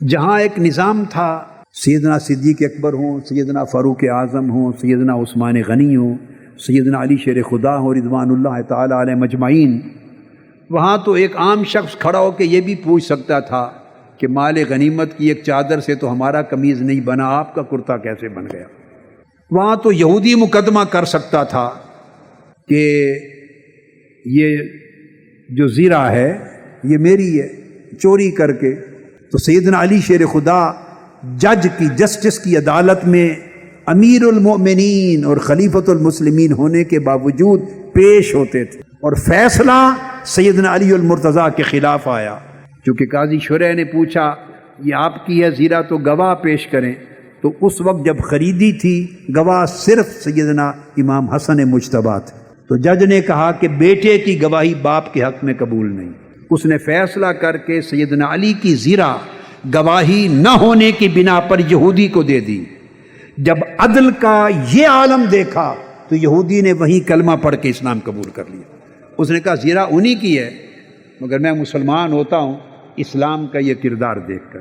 جہاں ایک نظام تھا، سیدنا صدیق اکبر ہوں، سیدنا فاروق اعظم ہوں، سیدنا عثمان غنی ہوں، سیدنا علی شیر خدا ہوں رضوان اللہ تعالی علیہ مجمعین، وہاں تو ایک عام شخص کھڑا ہو کے یہ بھی پوچھ سکتا تھا کہ مال غنیمت کی ایک چادر سے تو ہمارا قمیض نہیں بنا، آپ کا کرتا کیسے بن گیا؟ وہاں تو یہودی مقدمہ کر سکتا تھا کہ یہ جو زیرہ ہے یہ میری ہے، چوری کر کے۔ تو سیدنا علی شیر خدا جج کی، جسٹس کی عدالت میں امیر المؤمنین اور خلیفۃ المسلمین ہونے کے باوجود پیش ہوتے تھے، اور فیصلہ سیدنا علی المرتضیٰ کے خلاف آیا۔ چونکہ قاضی شرح نے پوچھا یہ آپ کی ہے زیرہ تو گواہ پیش کریں، تو اس وقت جب خریدی تھی گواہ صرف سیدنا امام حسن مجتبیٰ تھے، تو جج نے کہا کہ بیٹے کی گواہی باپ کے حق میں قبول نہیں۔ اس نے فیصلہ کر کے سیدنا علی کی زیرہ گواہی نہ ہونے کی بنا پر یہودی کو دے دی۔ جب عدل کا یہ عالم دیکھا تو یہودی نے وہیں کلمہ پڑھ کے اسلام قبول کر لیا۔ اس نے کہا زیرہ انہی کی ہے، مگر میں مسلمان ہوتا ہوں اسلام کا یہ کردار دیکھ کر۔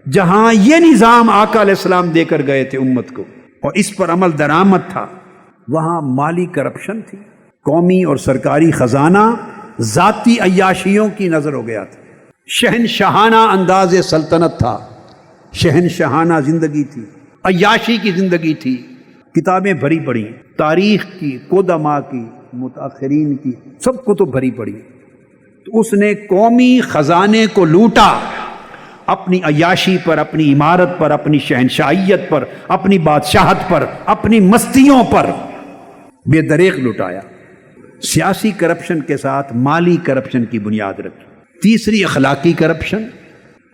جہاں یہ نظام آقا علیہ السلام دے کر گئے تھے امت کو اور اس پر عمل درآمد تھا، وہاں مالی کرپشن تھی، قومی اور سرکاری خزانہ ذاتی عیاشیوں کی نظر ہو گیا تھا، شہنشاہانہ انداز سلطنت تھا، شہنشاہانہ زندگی تھی، عیاشی کی زندگی تھی، کتابیں بھری پڑی، تاریخ کی، قدماء کی، متاخرین کی، سب کتب بھری پڑی۔ تو اس نے قومی خزانے کو لوٹا، اپنی عیاشی پر، اپنی عمارت پر، اپنی شہنشاہیت پر، اپنی بادشاہت پر، اپنی مستیوں پر بے دریغ لٹایا۔ سیاسی کرپشن کے ساتھ مالی کرپشن کی بنیاد رکھی۔ تیسری اخلاقی کرپشن،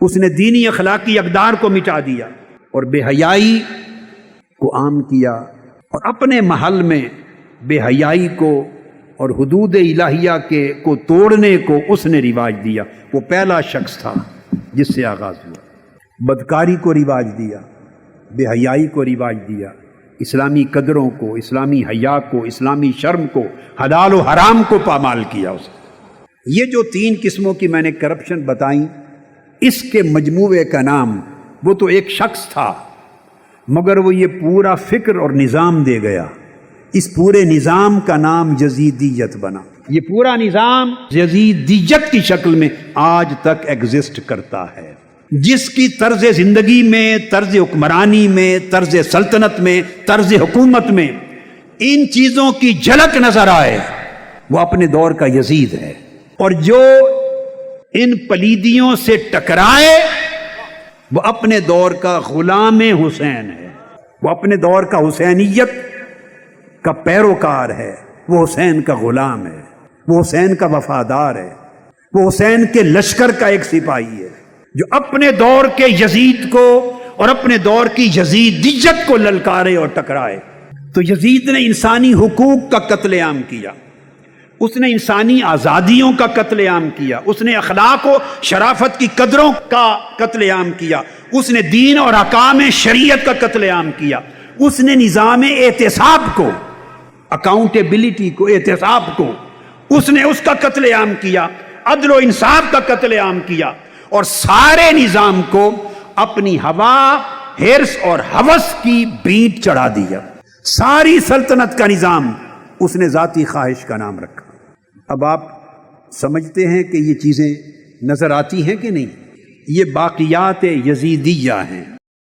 اس نے دینی اخلاقی اقدار کو مٹا دیا اور بے حیائی کو عام کیا، اور اپنے محل میں بے حیائی کو اور حدود الہیہ کو توڑنے کو اس نے رواج دیا۔ وہ پہلا شخص تھا جس سے آغاز ہوا۔ بدکاری کو رواج دیا، بے حیائی کو رواج دیا، اسلامی قدروں کو، اسلامی حیا کو، اسلامی شرم کو، حلال و حرام کو پامال کیا اس نے۔ یہ جو تین قسموں کی میں نے کرپشن بتائیں، اس کے مجموعے کا نام، وہ تو ایک شخص تھا مگر وہ یہ پورا فکر اور نظام دے گیا۔ اس پورے نظام کا نام یزیدیت بنا۔ یہ پورا نظام یزیدیت کی شکل میں آج تک ایگزسٹ کرتا ہے، جس کی طرز زندگی میں، طرز حکمرانی میں، طرز سلطنت میں، طرز حکومت میں ان چیزوں کی جھلک نظر آئے، وہ اپنے دور کا یزید ہے۔ اور جو ان پلیدیوں سے ٹکرائے وہ اپنے دور کا غلام حسین ہے، وہ اپنے دور کا حسینیت کا پیروکار ہے، وہ حسین کا غلام ہے، وہ حسین کا وفادار ہے، وہ حسین کے لشکر کا ایک سپاہی ہے، جو اپنے دور کے یزید کو اور اپنے دور کی یزیدیت کو للکارے اور ٹکرائے۔ تو یزید نے انسانی حقوق کا قتل عام کیا، اس نے انسانی آزادیوں کا قتل عام کیا، اس نے اخلاق و شرافت کی قدروں کا قتل عام کیا، اس نے دین اور احکام شریعت کا قتل عام کیا، اس نے نظام احتساب کو، اکاؤنٹیبلٹی کو، احتساب کو، اس نے اس کا قتل عام کیا، عدل و انصاف کا قتل عام کیا، اور سارے نظام کو اپنی ہوا، ہرس اور ہوس کی بینٹ چڑھا دیا۔ ساری سلطنت کا نظام اس نے ذاتی خواہش کا نام رکھا۔ اب آپ سمجھتے ہیں کہ یہ چیزیں نظر آتی ہیں کہ نہیں؟ یہ باقیات یزیدیہ ہیں۔